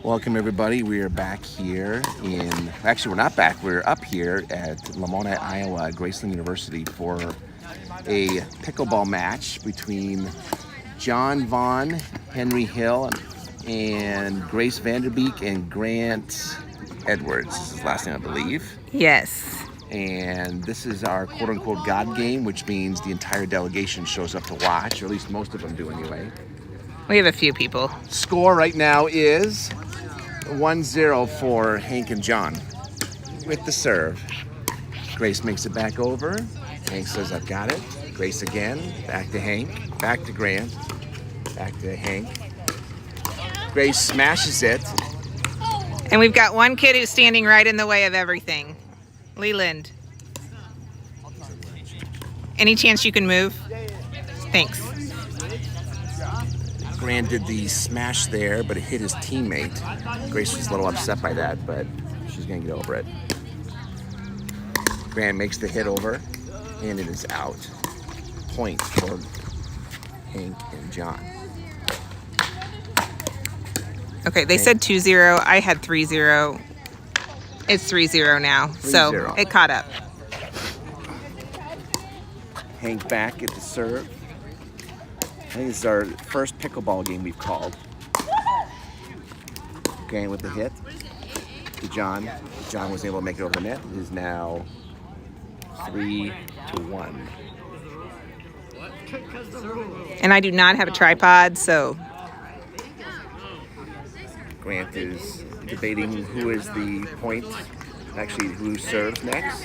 Welcome everybody. We are back here actually we're not back, we're up here at Lamona, Iowa, Graceland University for a pickleball match between John Vaughn, Henry Hill, and Grace Vanderbeek and Grant Edwards. This is his last name, I believe. Yes. And this is our quote-unquote God game, which means the entire delegation shows up to watch, or at least most of them do anyway. We have a few people. Score right now is 1-0 for Hank and John. With the serve, Grace makes it back over. Hank says, I've got it. Grace again, back to Hank, back to Grant, back to Hank. Grace smashes it. And we've got one kid who's standing right in the way of everything. Leland. Any chance you can move? Thanks. Grant did the smash there, but it hit his teammate. Grace was a little upset by that, but she's gonna get over it. Grant makes the hit over, and it is out. Point for Hank and John. Okay, they said 2-0. I had 3-0. It's 3-0 now, so 3-0. it caught up. Hank back at the serve. I think this is our first pickleball game we've called. Grant with the hit to John. John was able to make it over the net. It is now 3-1. And I do not have a tripod, so Grant is debating who is the point, actually who serves next.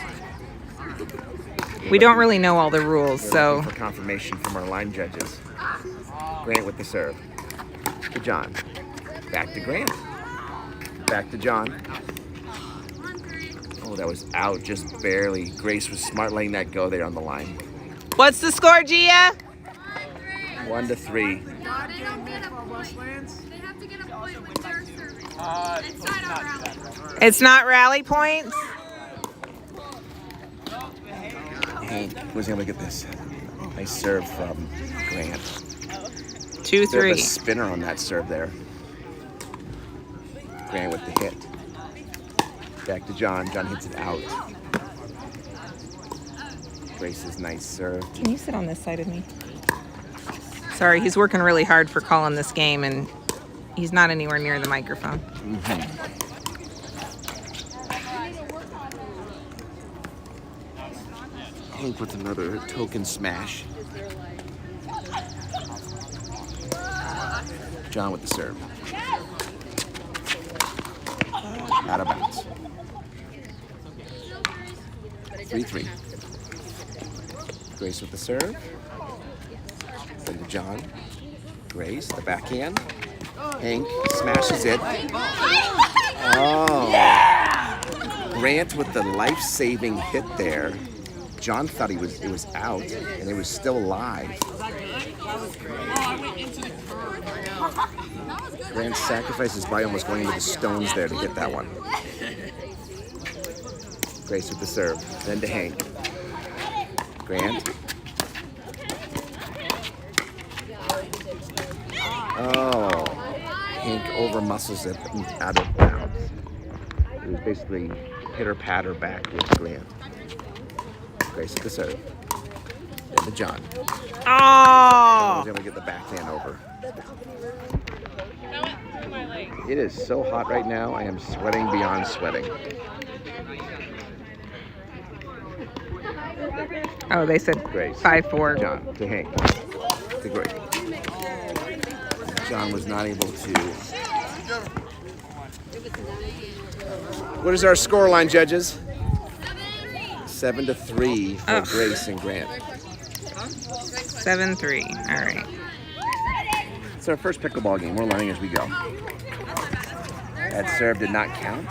we don't really know all the rules, We're so looking for confirmation from our line judges. Grant with the serve to John. Back to Grant. Back to John. Oh, that was out just barely. Grace was smart letting that go there on the line. what's the score, Gia? 1-3. They have to get a point when they're serving. It's not a rally. It's not rally points? Hank was able to get this nice serve from Grant. 2-3. There's a spinner on that serve there. Grant with the hit. Back to John. John hits it out. Grace's nice serve. Can you sit on this side of me? Sorry, he's working really hard for calling this game, and he's not anywhere near the microphone. Hank with another token smash. John with the serve. Out of bounds. 3-3. Grace with the serve. Then to John. Grace, the backhand. Hank smashes it. Oh. Grant with the life-saving hit there. John thought it was out, and it was still alive. Grant sacrificed his body, almost going into the stones there to get that one. Grace with the serve, then to Hank. Grant. Oh, Hank over-muscles it out of bounds. It was basically pitter-patter back with Grant. Grace with the serve. Then to John. Oh! I was able to get the backhand over. It is so hot right now. I am sweating beyond sweating. Oh, they said Grace. 5-4. John to Hank. To Grace. John was not able to. What is our score line, judges? 7-3 for Grace and Grant. 7-3. All right. It's our first pickleball game. We're learning as we go. That serve did not count.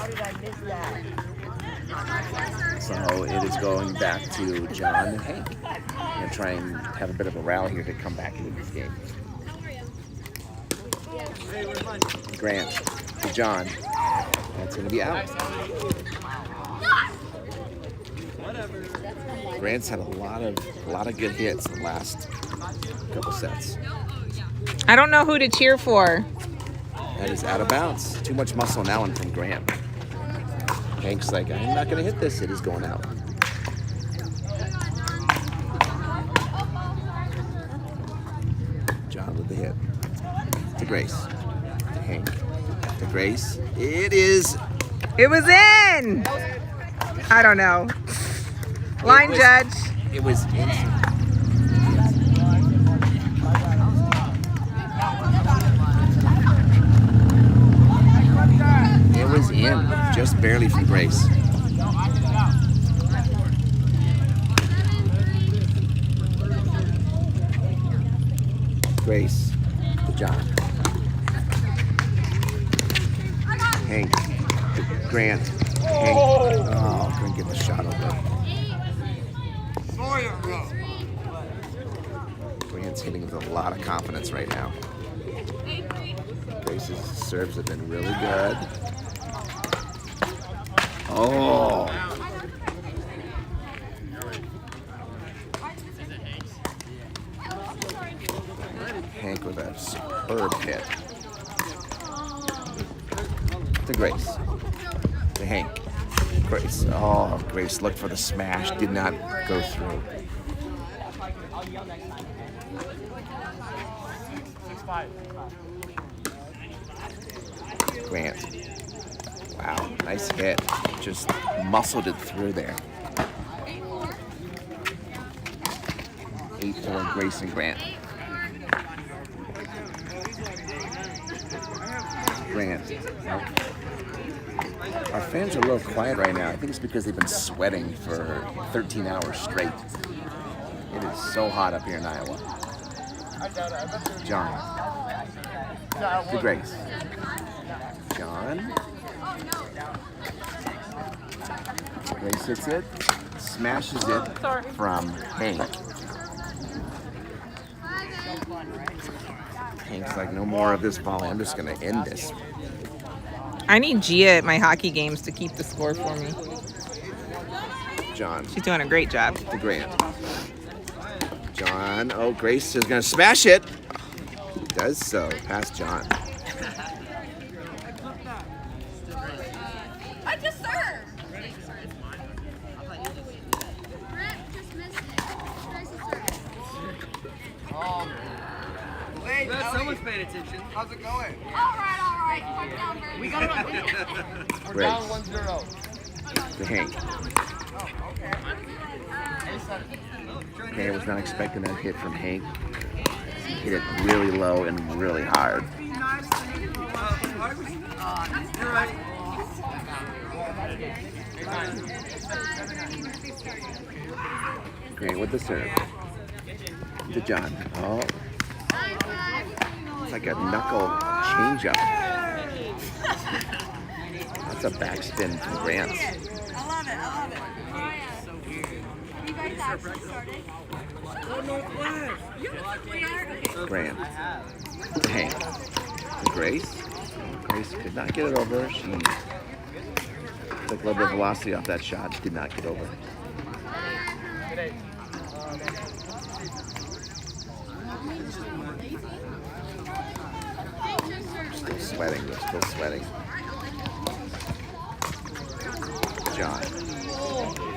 So it is going back to John and Hank. I'm going to try and have a bit of a rally here to come back into this game. Grant to John. That's going to be out. Grant's had a lot of good hits the last couple sets. I don't know who to cheer for. That is out of bounds. Too much muscle on that one from Grant. Hank's like, I'm not going to hit this. It is going out. John with the hit. To Grace. To Hank. To Grace. It is. It was in. I don't know. Line judge. It was in. It was in. Just barely from Grace. Grace to John. Hank to Grant. Hank. Oh, couldn't get the shot over. Grant's hitting with a lot of confidence right now. Grace's serves have been really good. Oh. Hank with a superb hit. To Grace. To Hank. Grace. Oh, Grace looked for the smash. Did not go through. Grant. Wow, nice hit. Just muscled it through there. 8-4 Grace and Grant. Grant. Our fans are a little quiet right now. I think it's because they've been sweating for 13 hours straight. It is so hot up here in Iowa. John. To Grace. John. Grace hits it. Smashes it from Hank. Hank's like, no more of this volley. I'm just going to end this. I need Gia at my hockey games to keep the score for me. John. She's doing a great job. To Grant. John. Oh, Grace is going to smash it. Does so. Past John. I just served. Brett just missed it. Grace is serving. Wait, someone's paying attention. How's it going? All right. Calm down, Brett. We got it on video. We're Grace. down 1-0. To Hank. Okay, I was not expecting that hit from Hank. He hit it really low and really hard. You're right. Grant with the serve. To John. Oh. It's like a knuckle changeup. That's a backspin from Grant. I love it. You guys actually started? Grant. To Hank. To Grace. Grace could not get it over. She took a little bit of velocity off that shot. Did not get over. Still sweating. They're still sweating. John.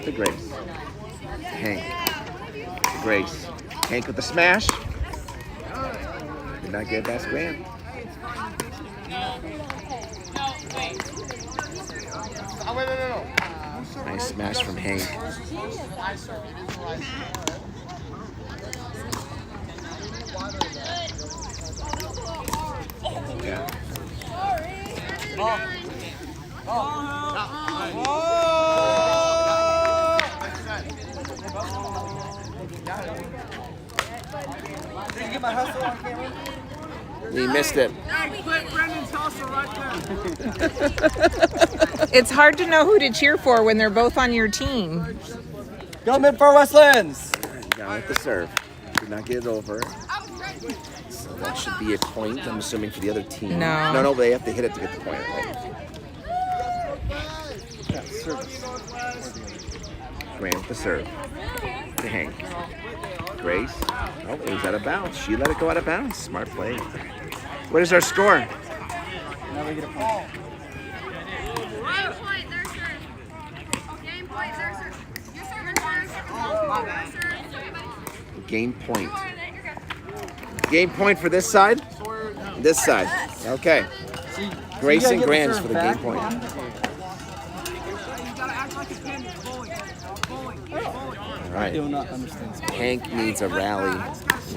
To Grace. To Hank. To Grace. Hank with the smash. Did not get past Grant. Nice smash from Hank. Yeah. Did you get my hustle on camera? He missed it. Hey, put Brendan's hustle right there. It's hard to know who to cheer for when they're both on your team. Go mid for Westlands. Down with the serve. Did not get it over. So that should be a point, I'm assuming, for the other team. No. No, they have to hit it to get the point, right? Yeah, service. Grant with the serve. To Hank. Grace. Oh, it was out of bounds. She let it go out of bounds. Smart play. What is our score? Now we get a point. Game point, their serve. Game point, their serve. Your serve and serve. Game point. Game point for this side? This side. Okay. Grace and Grants for the game point. All right. Hank needs a rally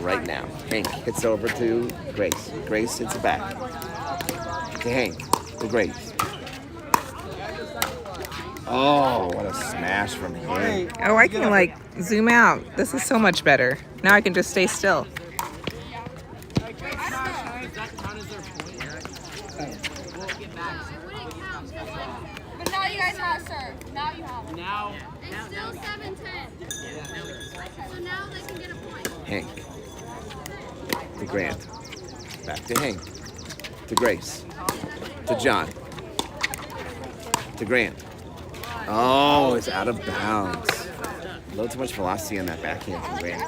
right now. Hank hits over to Grace. Grace hits it back to Hank. To Grace. Oh, what a smash from him. Oh, I can like zoom out. This is so much better. Now I can just stay still. But now you guys have serve. Now you have it. Now. It's still 7-10. So now they can get a point. Hank. To Grant. Back to Hank. To Grace. To John. To Grant. Oh, it's out of bounds. A little too much velocity on that backhand from Grant.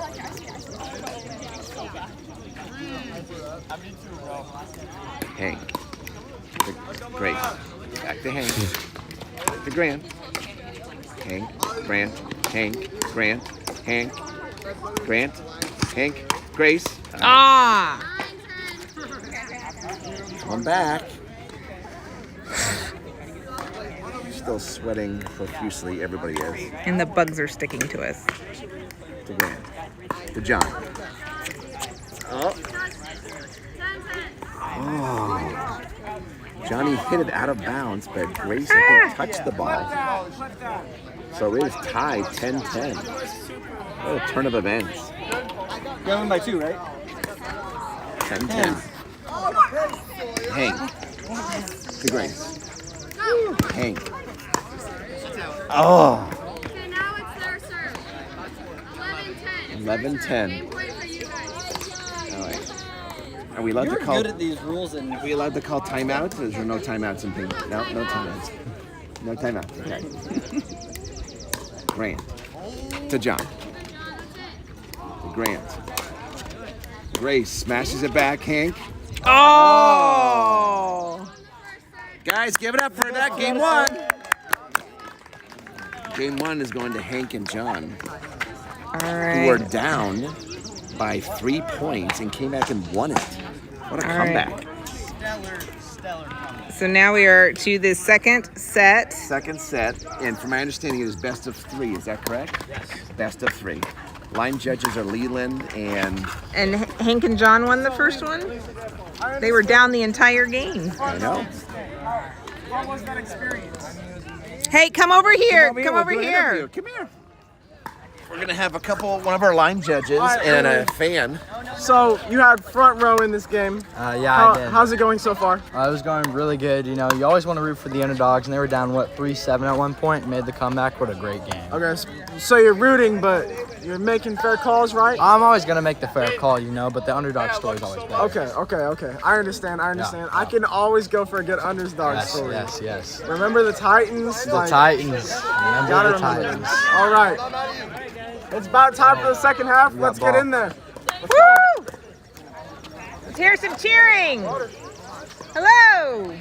Hank. To Grace. Back to Hank. To Grant. Hank. Grant. Hank. Grant. Hank. Grant. Hank. Grace. Ah! Come back. Still sweating profusely. Everybody is. And the bugs are sticking to us. To Grant. To John. Oh. Oh. Johnny hit it out of bounds, but Grace, I think, touched the ball. So it is tied 10-10. What a turn of events. You're win by 2, right? 10-10. Hank. To Grace. Hank. Oh. Okay, now it's their serve. 11-10. 11-10. Game point for you guys. All right. Are we allowed You're to call? good at these rules, and Are we allowed to call timeouts? Or is there no timeouts in ping? No, no timeouts. No timeouts. Okay. Grant. To John. To Grant. Grace smashes it back. Hank. Oh! Guys, give it up for that. Game 1. Game 1 is going to Hank and John, All who are right. down by 3 points and came back and won it. What a All right. comeback. stellar comeback. So now we are to the second set. Second set, and from my understanding, it is best of 3. Is that correct? Yes. Best of 3. Line judges are Leland and And Hank and John won the first one. They were down the entire game. I know. How was that experience? Hey, come over here. Come we'll over do an here. interview. Come here. We're gonna have one of our line judges and a fan. So you had front row in this game. Yeah, I did. How's it going so far? It was going really good. You know, you always want to root for the underdogs, and they were down, 3-7 at one point and made the comeback. What a great game. Okay, so you're rooting, but you're making fair calls, right? I'm always going to make the fair call, you know, but the underdog story is always better. Okay. I understand. Yeah. I can always go for a good underdog Yes, story. yes. Remember the Titans? The Titans. Gotta Remember the remember them. Titans. All right. It's about time for the second half. Let's get in there. Woo! Let's hear some cheering. Hello.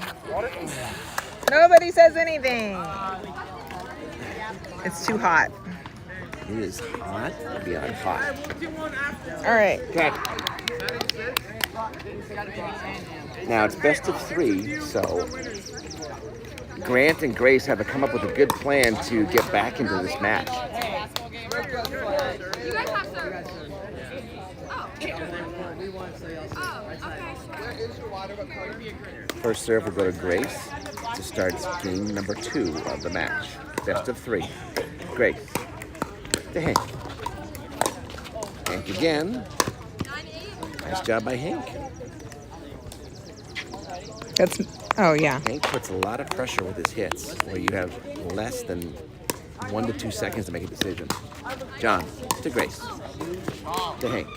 Nobody says anything. It's too hot. It is hot beyond hot. All right. Okay. Now it's best of 3, so Grant and Grace have to come up with a good plan to get back into this match. You guys have serve. First serve will go to Grace to start game number 2 of the match. Best of 3. Grace. To Hank. Hank again. Nice job by Hank. That's. Oh yeah. Hank puts a lot of pressure with his hits, where you have less than 1 to 2 seconds to make a decision. John. To Grace. To Hank.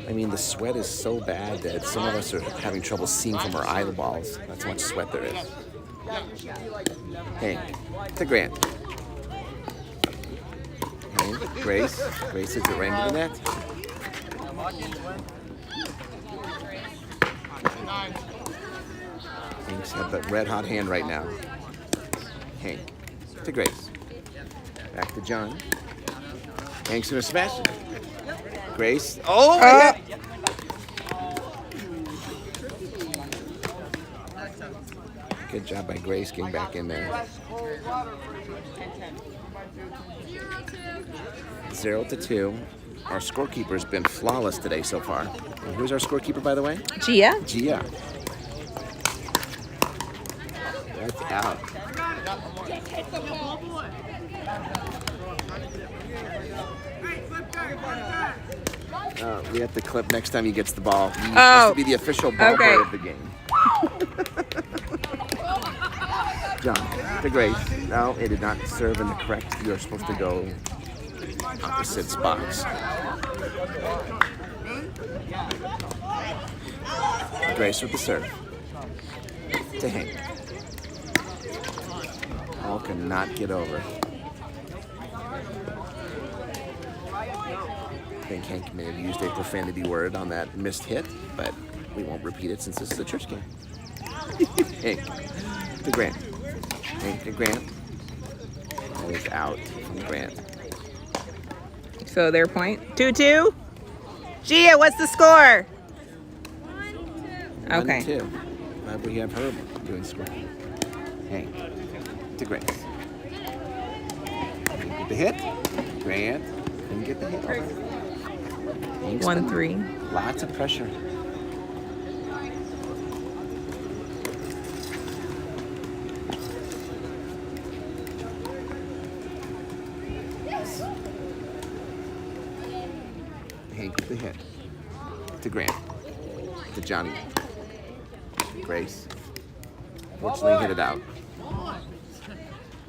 I mean, the sweat is so bad that some of us are having trouble seeing from our eyeballs. That's how much sweat there is. Hank. To Grant. Hank. Grace hits it right into the net. Hank's got the red hot hand right now. Hank to Grace. Back to John. Hank's gonna smash it. Grace. Oh! Hit. Good job by Grace getting back in there. 0-2. Our scorekeeper's been flawless today so far. And who's our scorekeeper, by the way? Gia. Gia. That's out. We have to clip next time he gets the ball. He's supposed to be the official ball boy of the game. John to Grace. No, it did not serve in the correct. You're supposed to go opposite spots. Grace with the serve. To Hank. All cannot get over. I think Hank may have used a profanity word on that missed hit, but we won't repeat it since this is a church game. Hank to Grant. Hank to Grant. That is out from Grant. So their point. 2-2. Gia, what's the score? 1-2. Okay. 1-2. We have her doing score. Hank to Grace. Didn't get the hit. Grant didn't get the hit. 1-3. Lots of pressure. Hank with the hit. To Grant. To Johnny. Grace. Fortunately hit it out.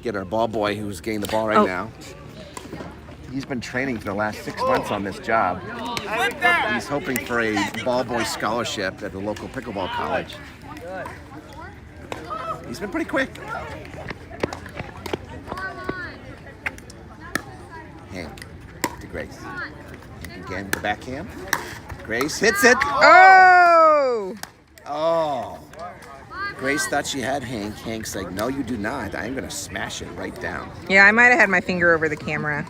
Get our ball boy who's getting the ball right now. He's been training for the last 6 months on this job. He's hoping for a ball boy scholarship at the local pickleball college. He's been pretty quick. Hank to Grace. Again, the backhand. Grace hits it. Oh! Oh. Grace thought she had Hank. Hank's like, no, you do not. I'm going to smash it right down. Yeah, I might have had my finger over the camera.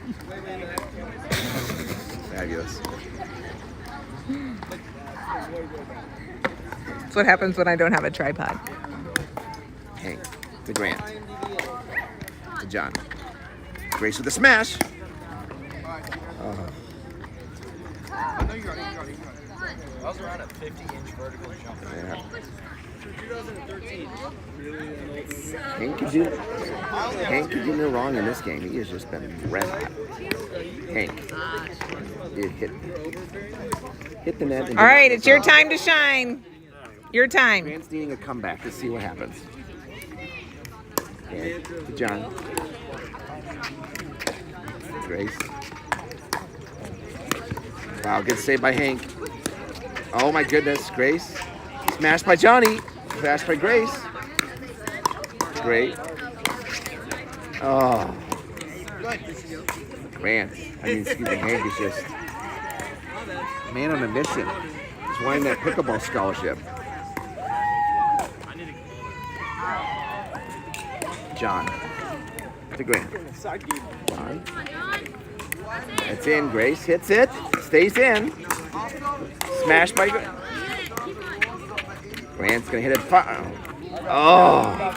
Fabulous. That's what happens when I don't have a tripod. Hank to Grant. To John. Grace with a smash. Oh. I was around a 50-inch vertical jump. Yeah. 2013. Hank could do no wrong in this game. He has just been red hot. Hank did hit the net. All right, it's your time to shine. Your time. Grant's needing a comeback. Let's see what happens. Okay, to John. Grace. Wow, good save by Hank. Oh my goodness, Grace. Smashed by Johnny. Smashed by Grace. Great. Oh. Grant. Excuse me, Hank is just man on a mission. He's wanting that pickleball scholarship. John. To Grant. John. It's in. Grace hits it. Stays in. Smashed by Grant. Grant's gonna hit it far. Oh!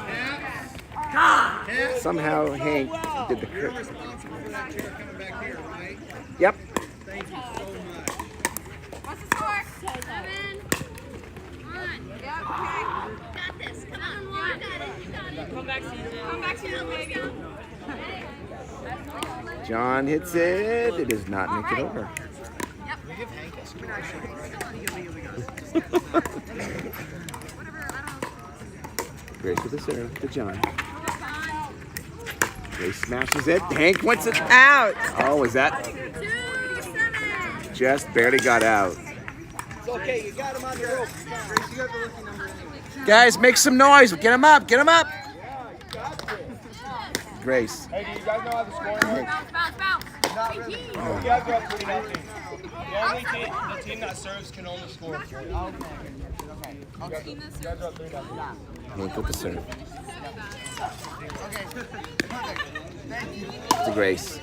Somehow Hank did the crit. Yep. What's the score? 7-1. Yep. Got this. Come on. You got it. Come back season, baby. John hits it. It does not make it over. Grace with the serve to John. Grace smashes it. Hank wants it. Out. Oh, was that? 2-7. Just barely got out. It's okay, you got him on the rope. Grace, you got the lucky number anyway. Guys, make some noise. Get him up. Get him up. Yeah, you got this. Grace. Hey, do you guys know how to score? Bounce. guys are up 3-0. The team that serves can only score 3. Okay. You guys are up 3-0. Hank with the serve. To Grace.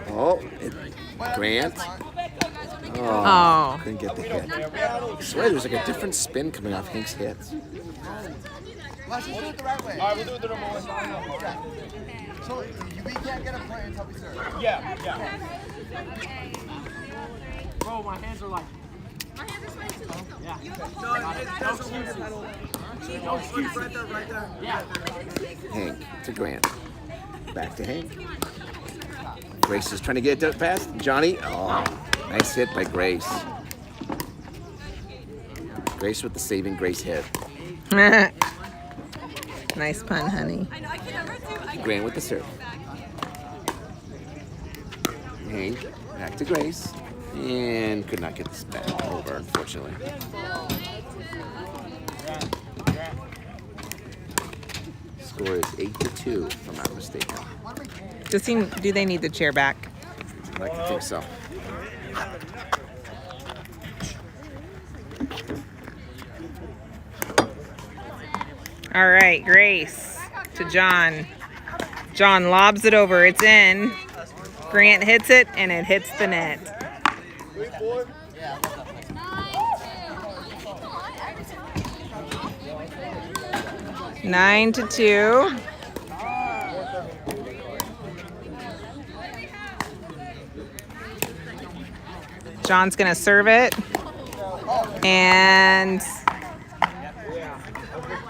Oh, Grant. Oh. Couldn't get the hit. I swear there's like a different spin coming off Hank's hits. Let's do it the right way. All right, we'll do it the normal way. So we can't get a point until we serve. Yeah. Bro, my hands are like. My hands are sweaty too. Yeah. No excuse. Right there. Yeah. Hank to Grant. Back to Hank. Grace is trying to get it past Johnny. Oh, nice hit by Grace. Grace with the saving Grace hit. Nice pun, honey. Grant with the serve. Hank back to Grace. And could not get this back over, unfortunately. Score is 8-2, if I'm not mistaken. Do they need the chair back? I think so. All right, Grace to John. John lobs it over. It's in. Grant hits it, and it hits the net. 9-2. John's gonna serve it, and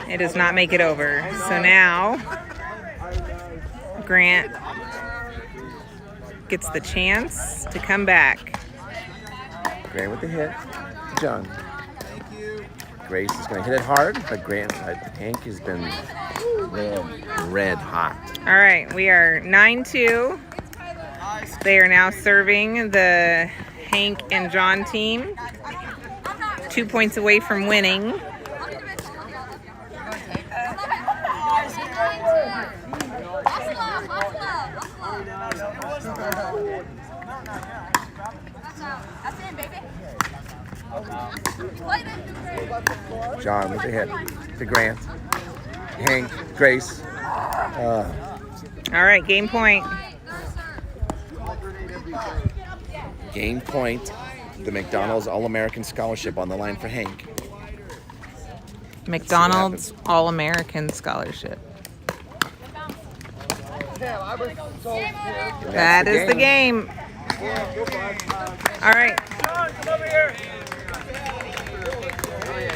it does not make it over. So now Grant gets the chance to come back. Grant with the hit. John. Grace is going to hit it hard, but Hank has been red hot. All right, we are 9-2. They are now serving the Hank and John team. 2 points away from winning. John with the hit to Grant. Hank, Grace. All right, game point. Game point. The McDonald's All-American Scholarship on the line for Hank. McDonald's All-American Scholarship. That is the game. All right.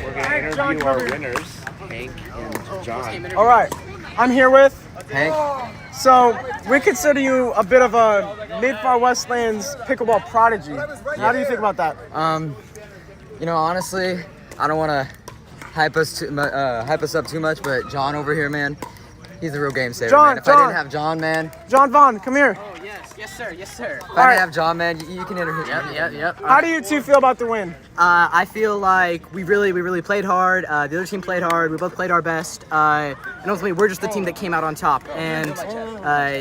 We're going to interview our winners, Hank and John. All right. I'm here with Hank. So we consider you a bit of a Mid-Far Westlands pickleball prodigy. How do you think about that? You know, honestly, I don't want to hype us up too much, but John over here, man, he's the real game saver, man. If I didn't have John, man. John Vaughn, come here. Oh, yes, sir. If I All didn't right. have John, man, you can interview. Yep. How do you two feel about the win? I feel like we really played hard. The other team played hard. We both played our best. And ultimately, we're just the team that came out on top. And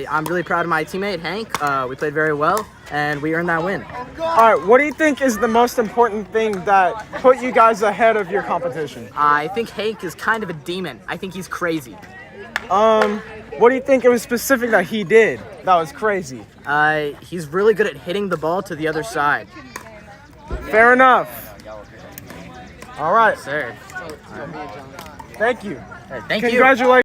I'm really proud of my teammate, Hank. We played very well, and we earned that win. All right, what do you think is the most important thing that put you guys ahead of your competition? I think Hank is kind of a demon. I think he's crazy. What do you think it was specific that he did that was crazy? He's really good at hitting the ball to the other side. Fair enough. All right, Sir. thank you. Thank you. Congratulations.